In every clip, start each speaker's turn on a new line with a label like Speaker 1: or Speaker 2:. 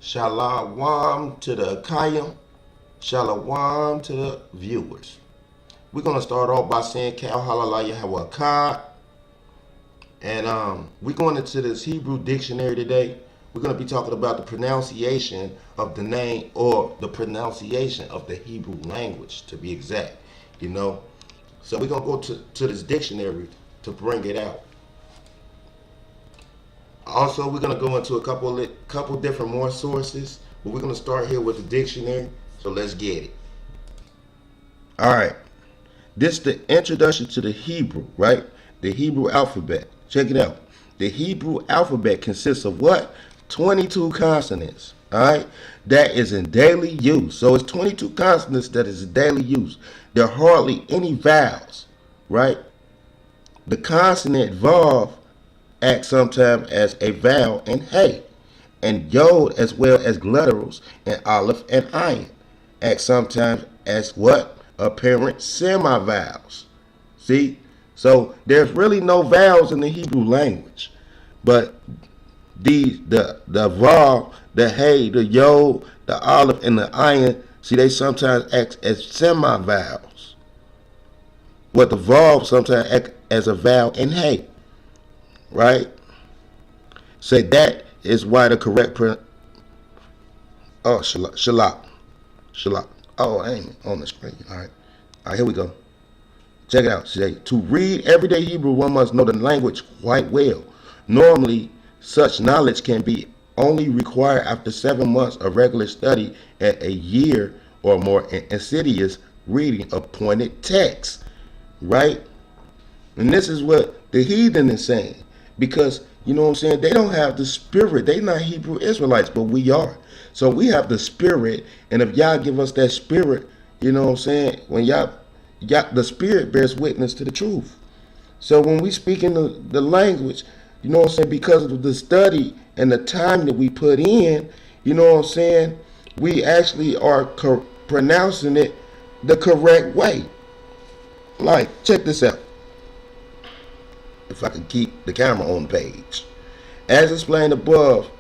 Speaker 1: Shalawam to the ahchyam, shalawam to the viewers. We're going to start off by saying Halal Yahawah. And we're going into this Hebrew dictionary today. We're going to be talking about the pronunciation of the name, or the pronunciation of the Hebrew language, to be exact. So we're going to go to this dictionary to bring it out. Also, we're going to go into a couple different more sources, but we're going to start here with the dictionary. So let's get it. All right. This is the introduction to the Hebrew, right? The Hebrew alphabet. Check it out. The Hebrew alphabet consists of what? 22 consonants, all right? That is in daily use. So it's 22 consonants that is in daily use. There are hardly any vowels, right? The consonant vav acts sometimes as a vowel in hay, and yod, as well as gutturals and aleph and ayin, act sometimes as what? Apparent semi-vowels. See? So there's really no vowels in the Hebrew language, but the vav, the hay, the yod, the aleph, and the ayin, see, they sometimes act as semi-vowels. What the vav sometimes act as a vowel in hay, right? So that is why the correct shalak. Oh, I ain't on the screen. All right, here we go. Check it out. Say, to read everyday Hebrew, one must know the language quite well. Normally, such knowledge can be only required after 7 months of regular study and a year or more in insidious reading of pointed text, right? And this is what the heathen is saying, because, you know what I'm saying, they don't have the spirit. They're not Hebrew Israelites, but we are. So we have the spirit, and if y'all give us that spirit, you know what I'm saying, when y'all the spirit bears witness to the truth. So when we speak in the language, you know what I'm saying, because of the study and the time that we put in, you know what I'm saying, we actually are pronouncing it the correct way. Like, check this out. If I can keep the camera on the page. As explained above,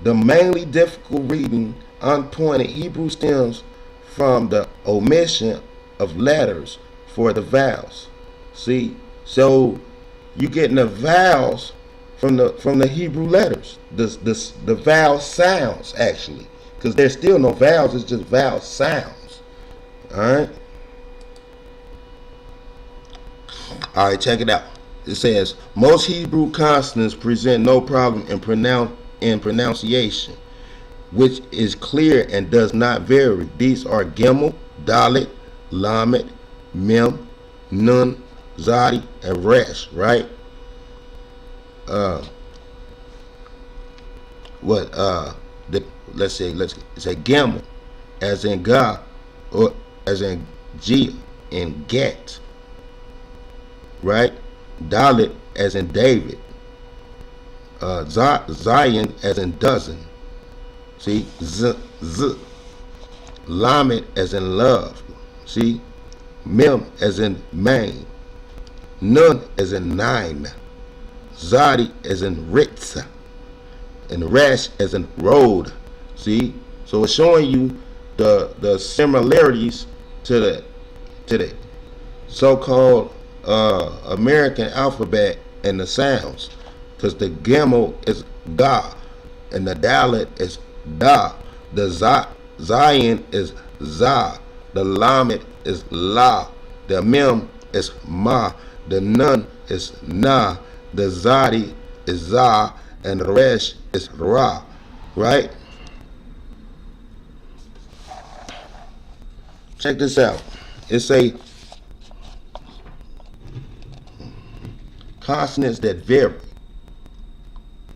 Speaker 1: the mainly difficult reading unpointed Hebrew stems from the omission of letters for the vowels. See, so you're getting the vowels from the Hebrew letters, the vowel sounds, actually, because there's still no vowels. It's just vowel sounds. All right, check it out. It says most Hebrew consonants present no problem in pronunciation, which is clear and does not vary. These are gimel, dalet, lamed, mem, nun, zadi, and resh, right? Let's say gimel, as in ga, or as in gia, and get, right? Dalet, as in David. Zion, as in dozen. See, lamed, as in love. See, mem, as in main. Nun, as in nine. Zadi, as in ritza. And resh, as in road. See, so it's showing you the similarities to the so-called American alphabet and the sounds, because the gimel is ga, and the dalet is da, the zion is za, the lamed is la, the mem is ma, the nun is na, the zadi is za, and the resh is ra, right? Check this out. It's a consonants that vary.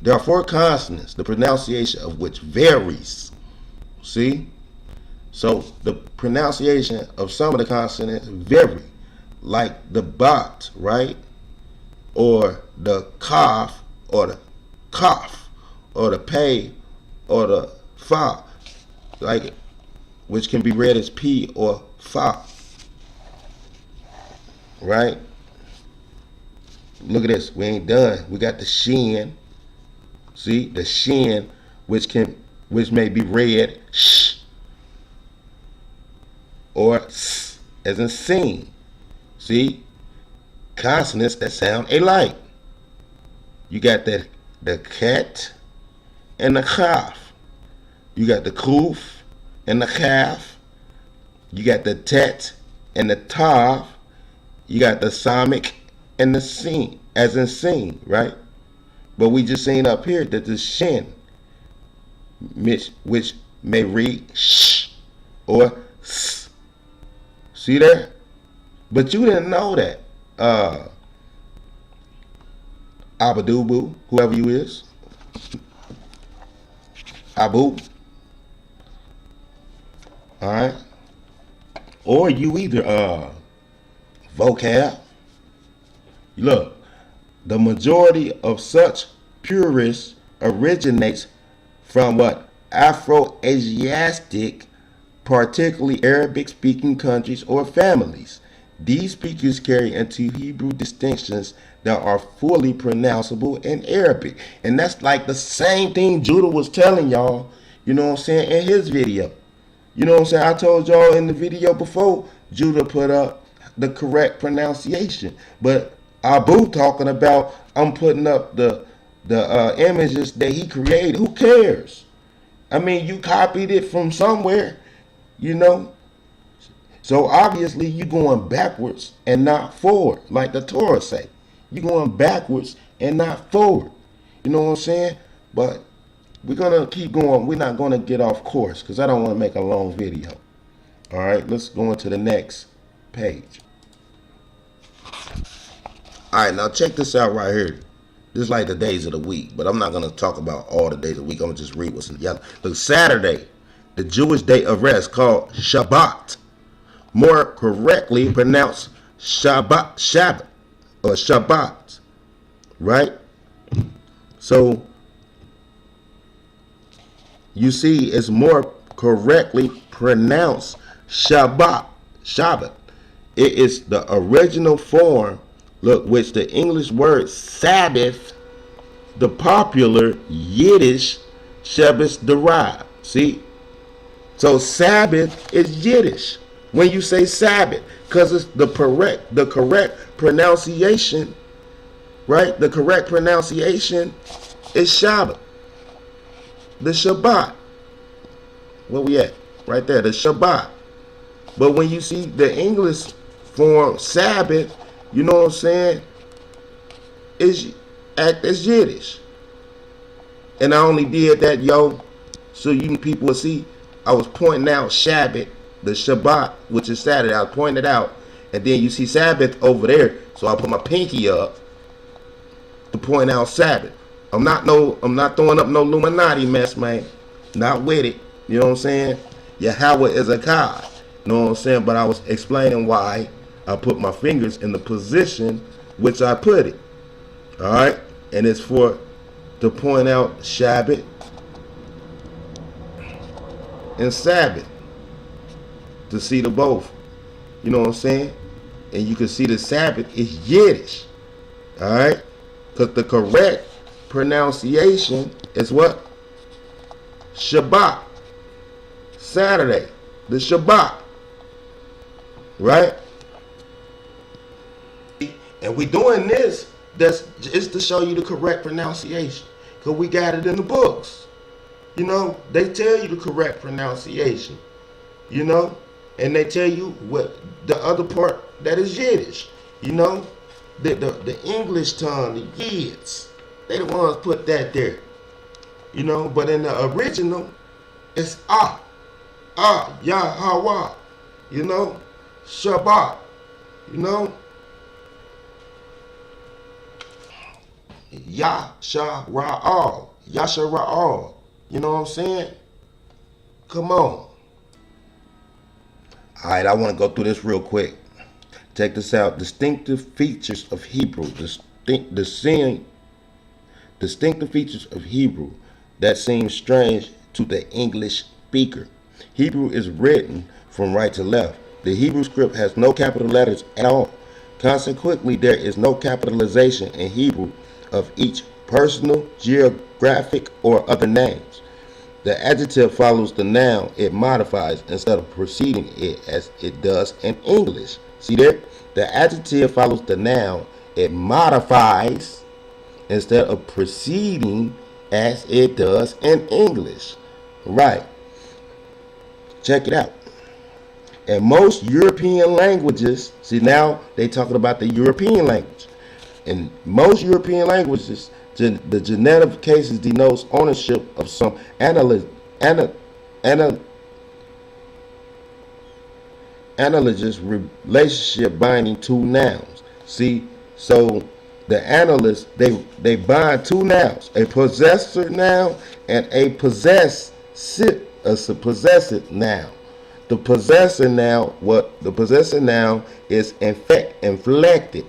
Speaker 1: There are 4 consonants, the pronunciation of which varies. See? So the pronunciation of some of the consonants vary, like the bat, right? Or the kaf, or the kaf, or the pay, or the fa, like, which can be read as p or fa, right? Look at this. We ain't done. We got the shin. See, the shin, which can which may be read sh or s, as in seen. See? Consonants that sound alike. You got the cat and the kaf. You got the kuf and the kaf. You got the tet and the tav. You got the samic and the sin, as in seen, right? But we just seen up here that the shin, which may read sh or s. See there? But you didn't know that. Abadubu, whoever you is. Abu. Alright? Or you either vocab. Look, the majority of such purists originates from what? Afro-Asiatic, particularly Arabic-speaking countries or families. These speakers carry into Hebrew distinctions that are fully pronounceable in Arabic. And that's like the same thing Judah was telling y'all, you know what I'm saying, in his video. You know what I'm saying? I told y'all in the video before, Judah put up the correct pronunciation. But Abu talking about, I'm putting up the images that he created. Who cares? I mean, you copied it from somewhere, you know. So obviously you going backwards and not forward, like the Torah say. You going backwards and not forward. You know what I'm saying? But we're going to keep going. We're not going to get off course because I don't want to make a long video. All right, let's go into the next page. All right, now check this out right here. This is like the days of the week, but I'm not going to talk about all the days of the week. I'm going to just read what's in the yellow. Look, Saturday, the Jewish day of rest called Shabbat. More correctly pronounced Shabbat, or Shabbat, right? So, you see, it's more correctly pronounced Shabbat. It is the original form, look, which the English word Sabbath, the popular Yiddish jeabus derived. See? So Sabbath is Yiddish when you say Sabbath, because it's the correct pronunciation, right? The correct pronunciation is Shabbat. The Shabbat. Where we at? Right there, the Shabbat. But when you see the English form Sabbath, you know what I'm saying? It's act as Yiddish. And I only did that, yo, so you people will see. I was pointing out Shabbat, the Shabbat, which is Saturday. I pointed out, and then you see Sabbath over there. So I put my pinky up to point out Sabbath. I'm not throwing up no Illuminati mess, man. Not with it. You know what I'm saying? Yahawah is a God. You know what I'm saying? But I was explaining why I put my fingers in the position which I put it. All right, and it's to point out Shabbat and Sabbath, to see the both. You know what I'm saying? And you can see the Sabbath is Yiddish. All right, because the correct pronunciation is what? Shabbat. Saturday, the Shabbat. Right? And we doing this just to show you the correct pronunciation, because we got it in the books. You know, they tell you the correct pronunciation, you know, and they tell you what the other part that is Yiddish, you know, the English tongue, the Yids, they the ones put that there, you know. But in the original, it's Yahawah, you know, Shabbat, you know, Yashara'al, you know what I'm saying? Come on. Alright, I want to go through this real quick. Check this out. Distinctive features of Hebrew. Distinctive features of Hebrew that seem strange to the English speaker. Hebrew is written from right to left. The Hebrew script has no capital letters at all. Consequently, there is no capitalization in Hebrew of each personal, geographic, or other names. The adjective follows the noun it modifies instead of preceding it as it does in English. See there? The adjective follows the noun it modifies instead of preceding as it does in English. Right. Check it out. In most European languages, see now they talking about the European language. In most European languages, the genitive cases denotes ownership of some analogous relationship binding two nouns. See, so the analysts they bind two nouns, a possessor noun and a possessive noun. The possessor noun is inflected.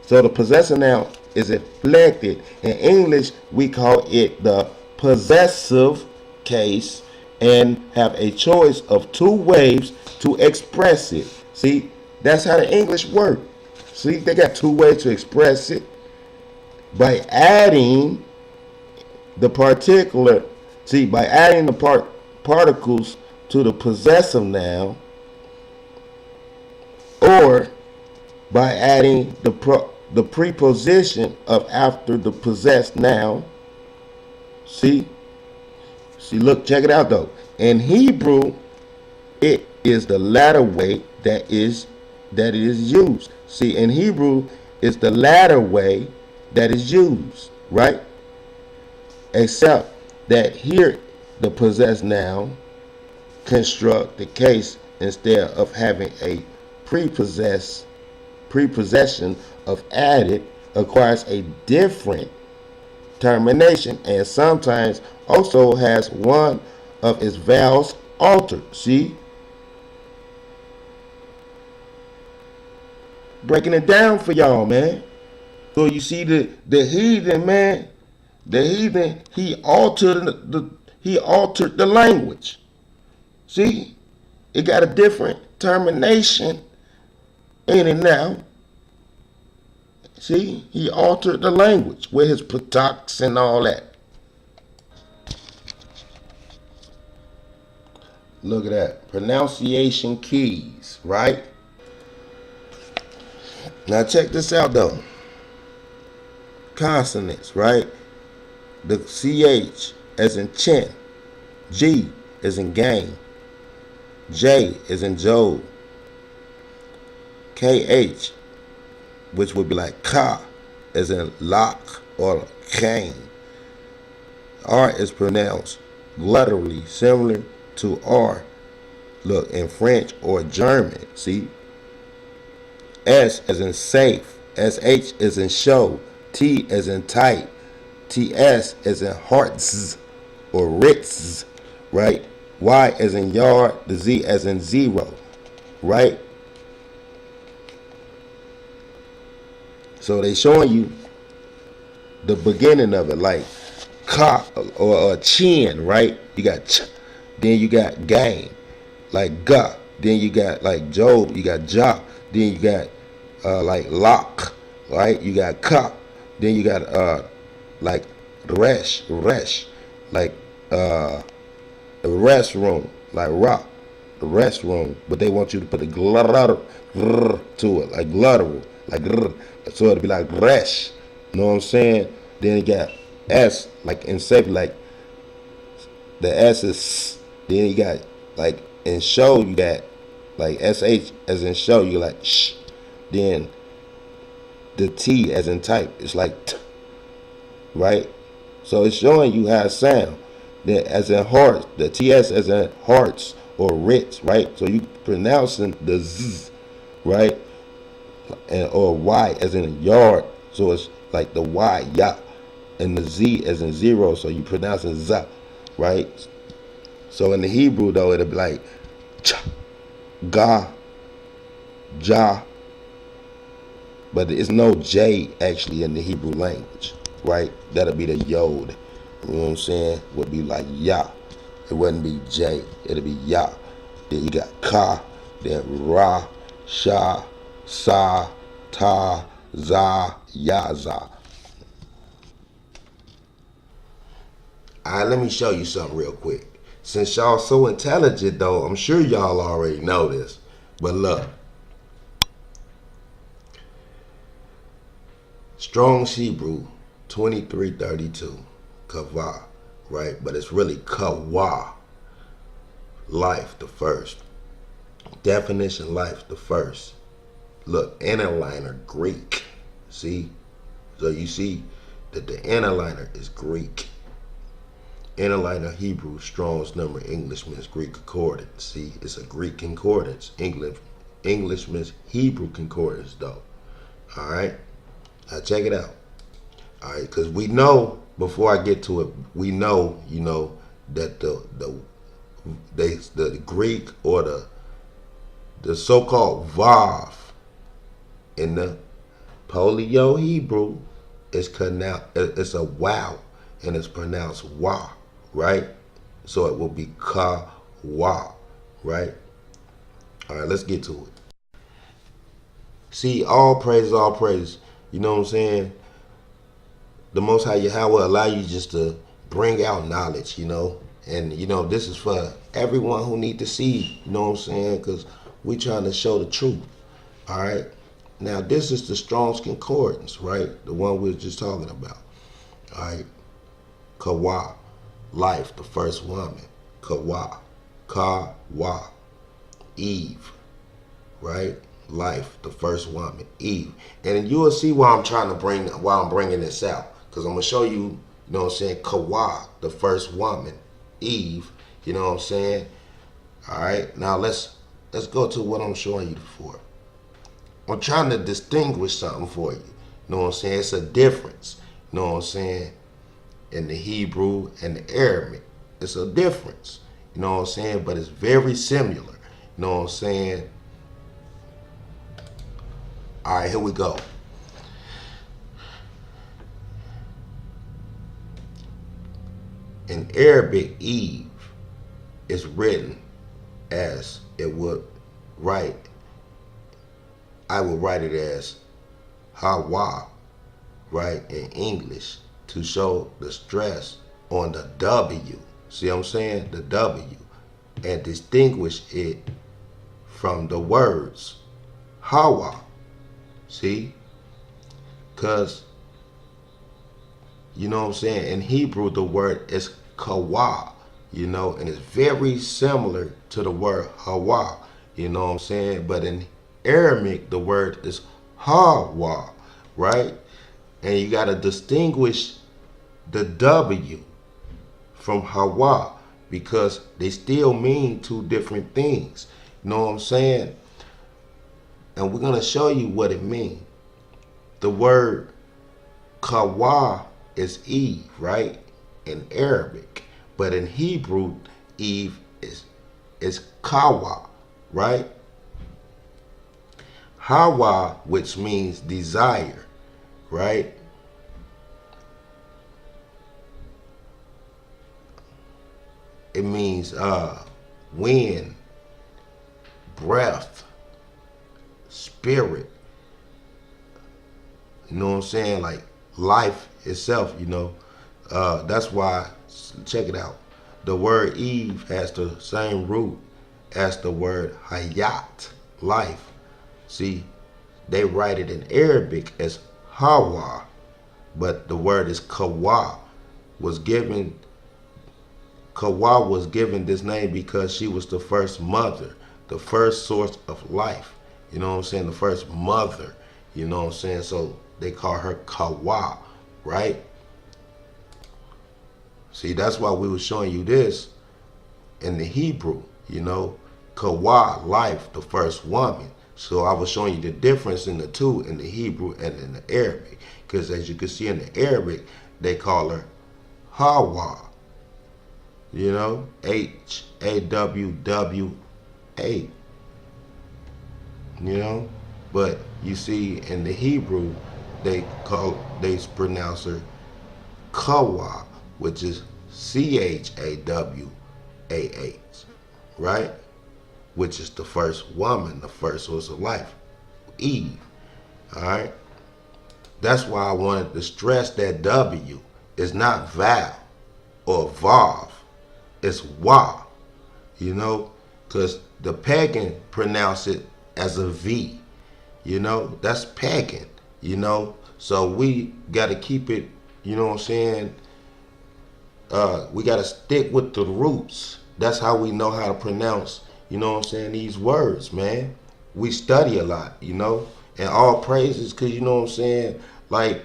Speaker 1: So the possessor noun is inflected. In English, we call it the possessive case and have a choice of two ways to express it. See, that's how the English work. See, they got two ways to express it by adding the particular. See, by adding the particles to the possessive noun, or by adding the preposition of after the possessed noun. See, look, check it out though. In Hebrew, it is the latter way that is used. See, in Hebrew, it's the latter way that is used, right? Except that here, the possessed noun construct the case instead of having a prepossession of added acquires a different termination and sometimes also has one of its vowels altered. See? Breaking it down for y'all, man. So you see the heathen, man, he altered the language. See? It got a different termination in it now. See, he altered the language with his pataks and all that. Look at that. Pronunciation keys, right? Now check this out though. Consonants, right? The CH as in chin, G as in game, J as in Job, KH, which would be like ka, as in lock or cane. R is pronounced gutturally, similar to R, look, in French or German, see? S as in safe, SH as in show, T as in tight, TS as in hearts or Ritz, right? Y as in yard, the Z as in zero, right? So they showing you the beginning of it, like ka or chin, right? You got ch, then you got game, like ga. Then you got like Job, you got ja. Then you got like lock, right? You got ka. Then you got like resh, like the restroom, like rock, the restroom. But they want you to put the glutter to it, like glutteral, like so it'll be like resh. You know what I'm saying? Then you got S, like in safe, like the S is. Then you got like in show, you got like SH as in show, you like sh. Then the T as in type, it's like t, right? So it's showing you how it sound. Then as in hearts, the TS as in hearts or Ritz, right? So you pronouncing the Z, right? And or Y as in yard, so it's like the Y, ya, and the Z as in zero, so you pronouncing za, right? So in the Hebrew though, it'll be like cha, ga, ja, but there's no J actually in the Hebrew language, right? That'll be the yod. You know what I'm saying? Would be like ya. It wouldn't be J. It'll be ya. Then you got ka, then ra, sha, sa, ta, za, ya, za. All right, let me show you something real quick. Since y'all so intelligent, though, I'm sure y'all already know this. But look. Strong's Hebrew 2332. Kavah, right? But it's really Kawah. Life, the first. Definition, life, the first. Look, interliner, Greek. See? So you see that the interliner is Greek. Interliner, Hebrew, Strong's number, Englishman's Greek concordance. See, it's a Greek concordance. Englishman's Hebrew concordance, though. All right? Now check it out. All right, because we know, before I get to it, we know, you know, that the Greek or the so-called Vav in the Paleo Hebrew is it's a wow, and it's pronounced wa, right? So it will be ka wa, right? All right, let's get to it. See, all praise. You know what I'm saying? The Most High Yahawah allow you just to bring out knowledge, you know. And, you know, this is for everyone who need to see, you know what I'm saying? Because we trying to show the truth, all right? Now, this is the Strong's Concordance, right? The one we were just talking about, all right? Kawa, life, the first woman. Kawa, Ka-wa, Eve, right? Life, the first woman, Eve. And you will see why I'm bringing this out. Because I'm going to show you, you know what I'm saying, Kawa, the first woman, Eve, you know what I'm saying? All right, now let's go to what I'm showing you for. I'm trying to distinguish something for you. You know what I'm saying? It's a difference, you know what I'm saying, in the Hebrew and the Arabic. It's a difference, you know what I'm saying, but it's very similar, you know what I'm saying? All right, here we go. In Arabic, Eve is written as it would write. I would write it as Hawa, right, in English, to show the stress on the W. See what I'm saying? The W. And distinguish it from the words Hawa. See? Because, you know what I'm saying, in Hebrew, the word is kawa, you know, and it's very similar to the word hawa, you know what I'm saying? But in Aramaic, the word is hawa, right? And you got to distinguish the W from hawa because they still mean two different things, you know what I'm saying? And we're going to show you what it means. The word kawa is Eve, right? In Arabic. But in Hebrew, Eve is kawa, right? Hawa, which means desire, right? It means wind, breath, spirit, you know what I'm saying, like life itself, you know. That's why, check it out, the word Eve has the same root as the word hayat, life. See, they write it in Arabic as hawa, but the word is kawa. Kawa was given this name because she was the first mother, the first source of life. You know what I'm saying? The first mother, you know what I'm saying? So they call her Kawa, right? See, that's why we were showing you this in the Hebrew, you know, Kawa, life, the first woman. So I was showing you the difference in the two, in the Hebrew and in the Arabic. Because as you can see in the Arabic, they call her Hawa, you know, Hawwa. You know, but you see in the Hebrew they pronounce her Kawa, which is Chawah, right? Which is the first woman, the first source of life, Eve. All right, that's why I wanted to stress that W is not vowel. or vav. It's wa, you know, because the pagan pronounce it as a V, you know. That's pagan, you know. So we got to keep it, you know what I'm saying. We got to stick with the roots. That's how we know how to pronounce, you know what I'm saying, these words, man. We study a lot, you know, and all praises, because, you know what I'm saying, like,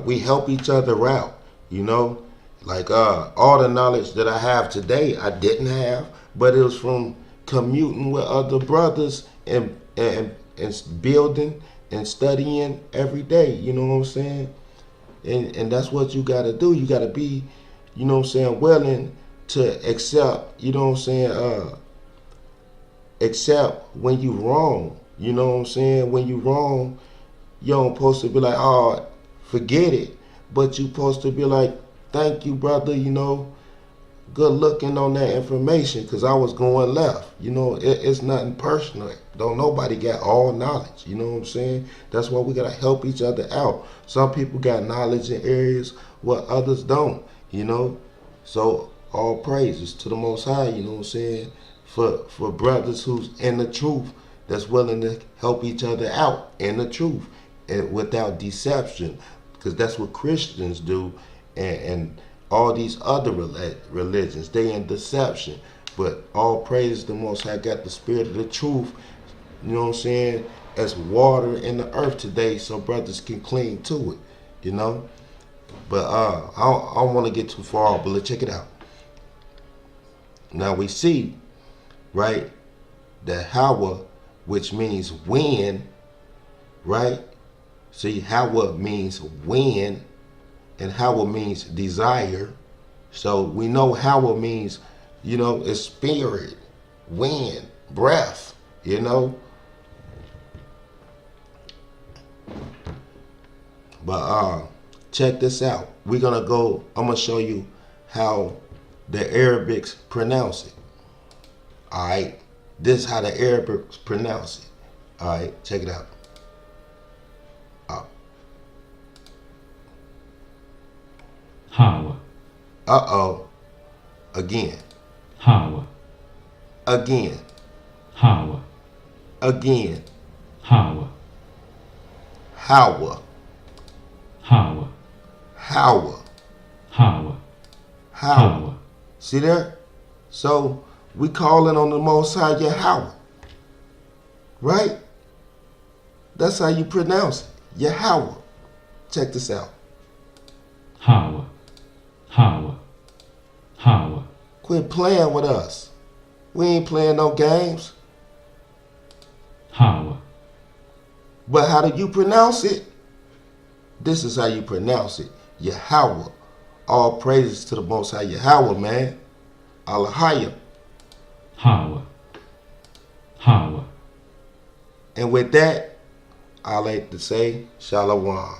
Speaker 1: we help each other out, you know. Like, all the knowledge that I have today, I didn't have, but it was from commuting with other brothers and building and studying every day, you know what I'm saying? And that's what you got to do. You got to be, you know what I'm saying, willing to accept, you know what I'm saying, accept when you wrong. You know what I'm saying? When you wrong, you don't supposed to be like, oh, forget it. But you supposed to be like, thank you, brother, you know, good looking on that information, because I was going left. You know, it's nothing personal. Don't nobody got all knowledge. You know what I'm saying? That's why we got to help each other out. Some people got knowledge in areas where others don't, you know. So all praises to the Most High, you know what I'm saying, for brothers who's in the truth, that's willing to help each other out in the truth and without deception, because that's what Christians do, and all these other religions, they in deception. But all praise the Most High got the spirit of the truth, you know what I'm saying, as water in the earth today, so brothers can cling to it, you know. But I don't want to get too far off, but let's check it out. Now we see, right, that Hawa, which means when, right? See, Hawa means when, and Hawa means desire. So we know Hawa means, you know, it's spirit, wind, breath, you know. But check this out. I'm gonna show you how the Arabics pronounce it. Alright. This is how the Arabics pronounce it. Alright, check it out.
Speaker 2: Hawa.
Speaker 1: Uh-oh. Again.
Speaker 2: Hawa.
Speaker 1: Again.
Speaker 2: Hawa.
Speaker 1: Again.
Speaker 2: Hawa.
Speaker 1: Hawa.
Speaker 2: Hawa.
Speaker 1: Hawa.
Speaker 2: Hawa.
Speaker 1: Hawa. See there? So we calling on the Most High Yahawah. Right? That's how you pronounce it. Yahawah. Check this out.
Speaker 2: Hawa. Hawa. Hawa.
Speaker 1: Quit playing with us. We ain't playing no games.
Speaker 2: Hawa.
Speaker 1: But how do you pronounce it? This is how you pronounce it. Yahawah. All praises to the Most High Yahawah, man. Ahchyam.
Speaker 2: Hawa. Hawa.
Speaker 1: And with that, I like to say shalawam.